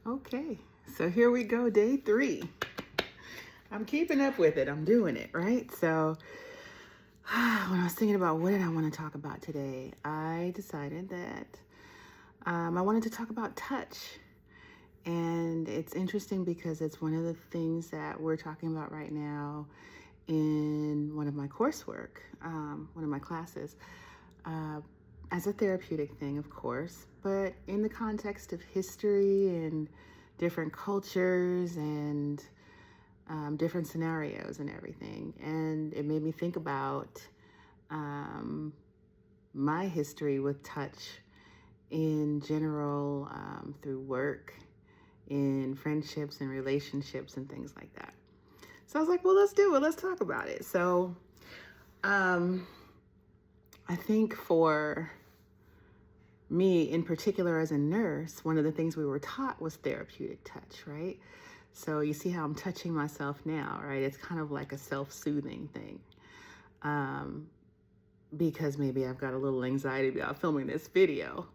Okay, so here we go, day 3. I'm keeping up with it. I'm doing it, right? So when I was thinking about what did I want to talk about today, I decided that I wanted to talk about touch. And it's interesting because it's one of the things that we're talking about right now in one of my coursework, one of my classes, as a therapeutic thing, of course, but in the context of history and different cultures and different scenarios and everything. And it made me think about my history with touch in general, through work, in friendships and relationships and things like that. So I was like, well, let's do it. Let's talk about it. So I think for me in particular as a nurse, one of the things we were taught was therapeutic touch, right? So you see how I'm touching myself now, right? It's kind of like a self-soothing thing. Because maybe I've got a little anxiety about filming this video.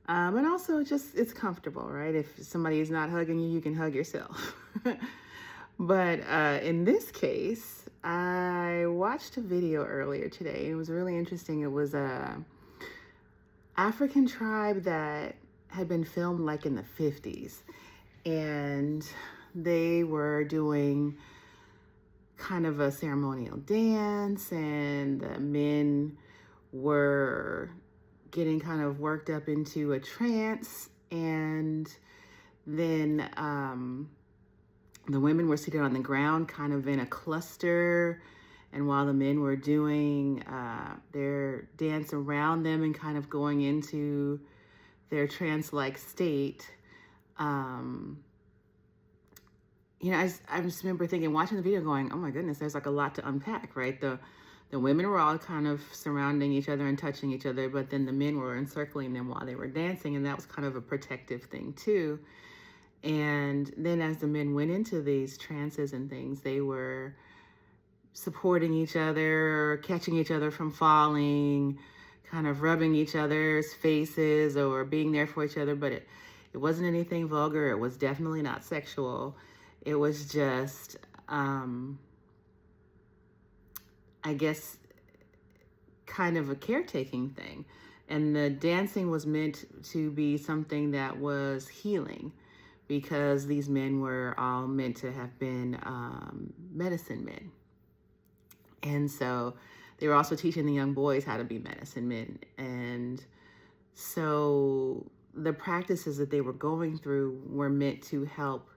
And also just it's comfortable, right? If somebody is not hugging you, you can hug yourself. But in this case, I watched a video earlier today. It was really interesting. It was a African tribe that had been filmed like in the 50s. And they were doing kind of a ceremonial dance, and the men were getting kind of worked up into a trance, and then the women were seated on the ground kind of in a cluster, and while the men were doing their dance around them and kind of going into their trance-like state, I just remember thinking, watching the video going, oh my goodness, there's like a lot to unpack, right? The women were all kind of surrounding each other and touching each other, but then the men were encircling them while they were dancing, and that was kind of a protective thing too. And then as the men went into these trances and things, they were supporting each other, catching each other from falling, kind of rubbing each other's faces or being there for each other, but it wasn't anything vulgar. It was definitely not sexual. It was just, I guess, kind of a caretaking thing. And the dancing was meant to be something that was healing, because these men were all meant to have been medicine men. And so they were also teaching the young boys how to be medicine men. And so the practices that they were going through were meant to help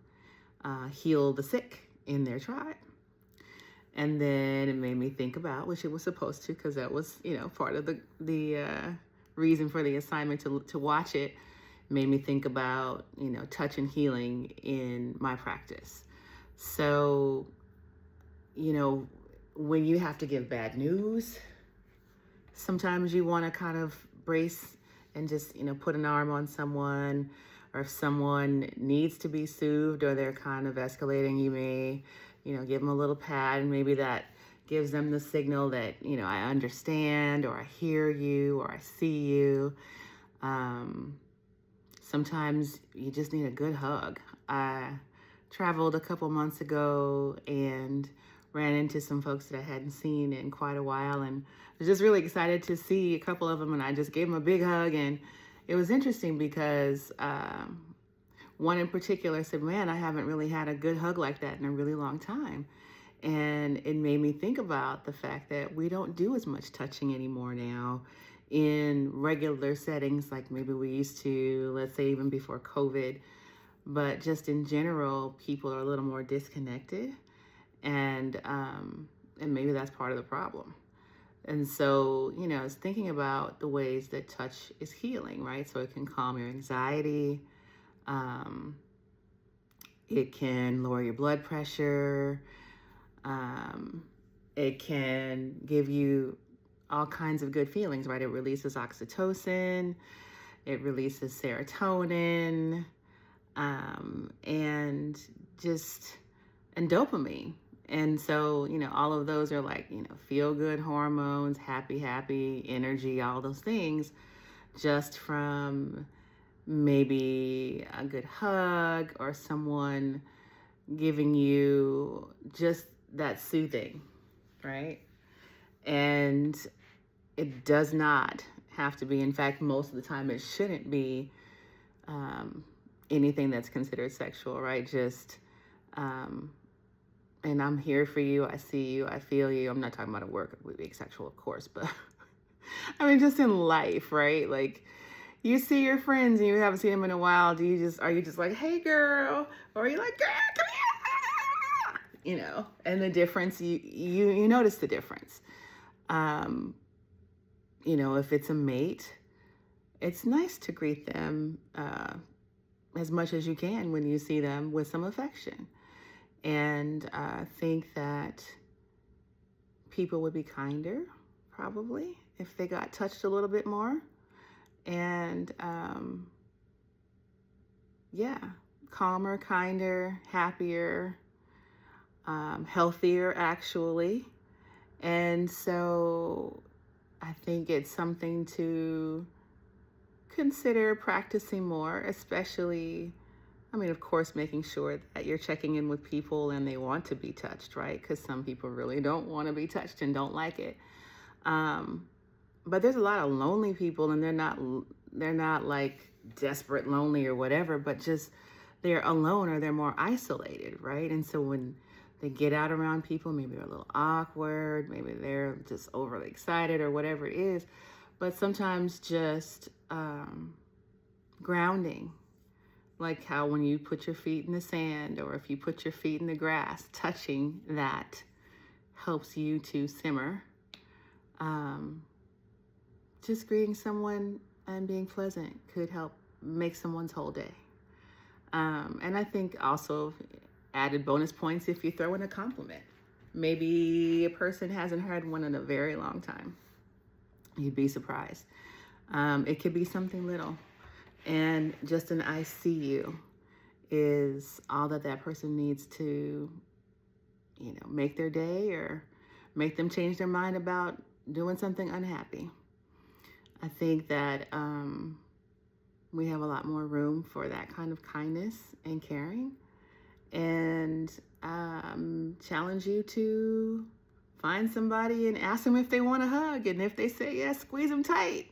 heal the sick in their tribe. And then it made me think about, which it was supposed to, because that was, part of the reason for the assignment to watch it, made me think about, touch and healing in my practice. So, when you have to give bad news, sometimes you want to kind of brace and just, put an arm on someone, or if someone needs to be soothed or they're kind of escalating, you may, give them a little pat, and maybe that gives them the signal that, I understand, or I hear you, or I see you. Sometimes you just need a good hug. I traveled a couple months ago and ran into some folks that I hadn't seen in quite a while, and I was just really excited to see a couple of them, and I just gave them a big hug. And it was interesting because one in particular said, man, I haven't really had a good hug like that in a really long time. And it made me think about the fact that we don't do as much touching anymore now in regular settings like maybe we used to, let's say even before COVID. But just in general, people are a little more disconnected, and maybe that's part of the problem. And so, I was thinking about the ways that touch is healing, right? So it can calm your anxiety. It can lower your blood pressure. It can give you all kinds of good feelings, right? It releases oxytocin. It releases serotonin. And dopamine. And so, all of those are like, feel good hormones, happy energy, all those things, just from maybe a good hug or someone giving you just that soothing, right? And it does not have to be, in fact, most of the time it shouldn't be anything that's considered sexual, right? Just, and I'm here for you, I see you, I feel you. I'm not talking about at work being sexual, of course, but I mean, just in life, right? Like, you see your friends and you haven't seen them in a while. Are you just like, hey girl? Or are you like, girl, come here? You know, and the difference, you notice the difference. You know, if it's a mate, it's nice to greet them as much as you can when you see them with some affection. And I think that people would be kinder, probably, if they got touched a little bit more. And yeah, calmer, kinder, happier, healthier, actually. And so I think it's something to consider practicing more, especially, I mean, of course, making sure that you're checking in with people and they want to be touched, right? Because some people really don't want to be touched and don't like it. But there's a lot of lonely people, and they're not like desperate lonely or whatever, but just they're alone or they're more isolated, right? And so when they get out around people, maybe they're a little awkward, maybe they're just overly excited or whatever it is. But sometimes just grounding, like how when you put your feet in the sand or if you put your feet in the grass, touching that helps you to simmer. Just greeting someone and being pleasant could help make someone's whole day. And I think also added bonus points if you throw in a compliment. Maybe a person hasn't heard one in a very long time. You'd be surprised. It could be something little. And just an I see you is all that person needs to, you know, make their day or make them change their mind about doing something unhappy. I think that we have a lot more room for that kind of kindness and caring, and challenge you to find somebody and ask them if they want a hug, and if they say yes, squeeze them tight.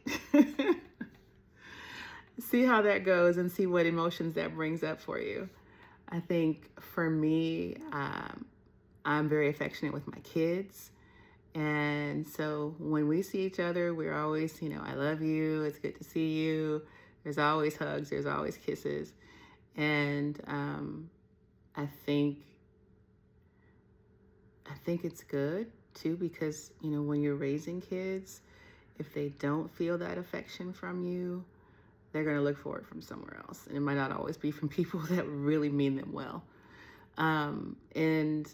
See how that goes and see what emotions that brings up for you. I think for me, I'm very affectionate with my kids. And so when we see each other, we're always, you know, I love you, it's good to see you. There's always hugs, there's always kisses. And I think it's good too, because, you know, when you're raising kids, if they don't feel that affection from you, they're going to look for it from somewhere else. And it might not always be from people that really mean them well. And,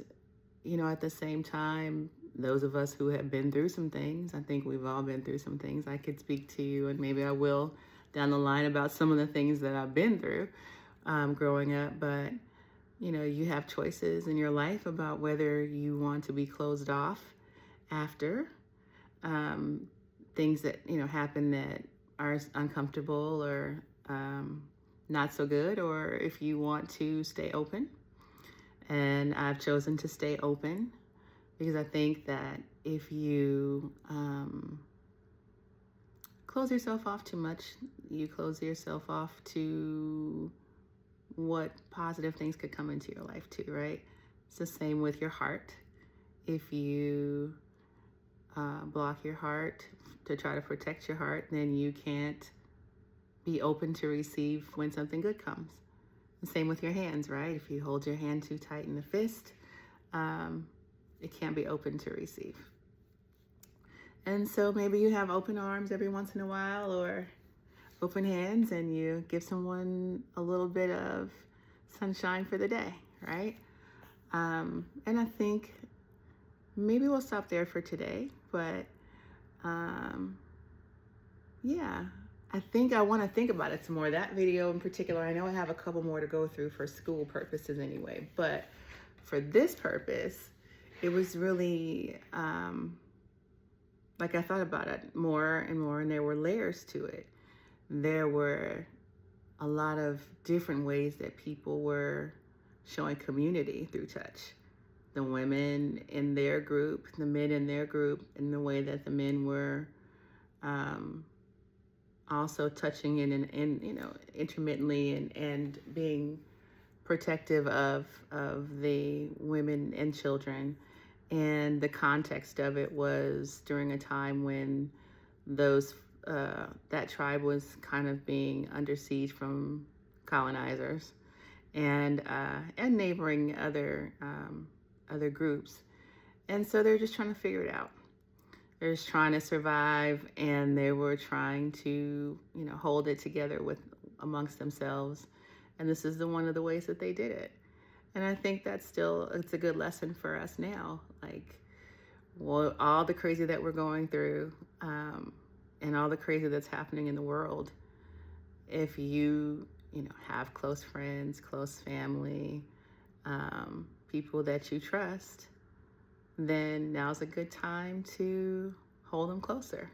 you know, at the same time, those of us who have been through some things, I think we've all been through some things. I could speak to you, and maybe I will down the line, about some of the things that I've been through growing up. But, you know, you have choices in your life about whether you want to be closed off after things that, you know, happen that are uncomfortable or not so good, or if you want to stay open. And I've chosen to stay open, because I think that if you close yourself off too much, you close yourself off to what positive things could come into your life too, right? It's the same with your heart. If you block your heart to try to protect your heart, then you can't be open to receive when something good comes. The same with your hands, right? If you hold your hand too tight in the fist, it can't be open to receive. And so maybe you have open arms every once in a while, or open hands, and you give someone a little bit of sunshine for the day, right? And I think maybe we'll stop there for today, but yeah, I think I want to think about it some more. That video in particular, I know I have a couple more to go through for school purposes anyway, but for this purpose, it was really, like I thought about it more and more, and there were layers to it. There were a lot of different ways that people were showing community through touch. The women in their group, the men in their group, and the way that the men were also touching in you know, intermittently and being protective of the women and children. And the context of it was during a time when that tribe was kind of being under siege from colonizers and neighboring other groups. And so they're just trying to figure it out. They're just trying to survive, and they were trying to, you know, hold it together amongst themselves. And this is one of the ways that they did it. And I think it's a good lesson for us now. Like, well, all the crazy that we're going through, and all the crazy that's happening in the world, if you know, have close friends, close family, people that you trust, then now's a good time to hold them closer.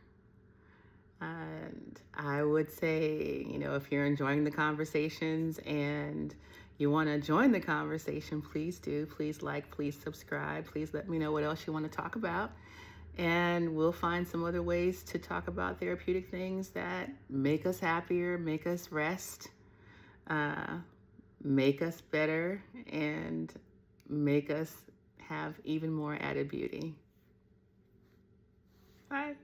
And I would say, you know, if you're enjoying the conversations and you want to join the conversation, please do. Please like, please subscribe. Please let me know what else you want to talk about. And we'll find some other ways to talk about therapeutic things that make us happier, make us rest, make us better, and make us have even more added beauty. Bye.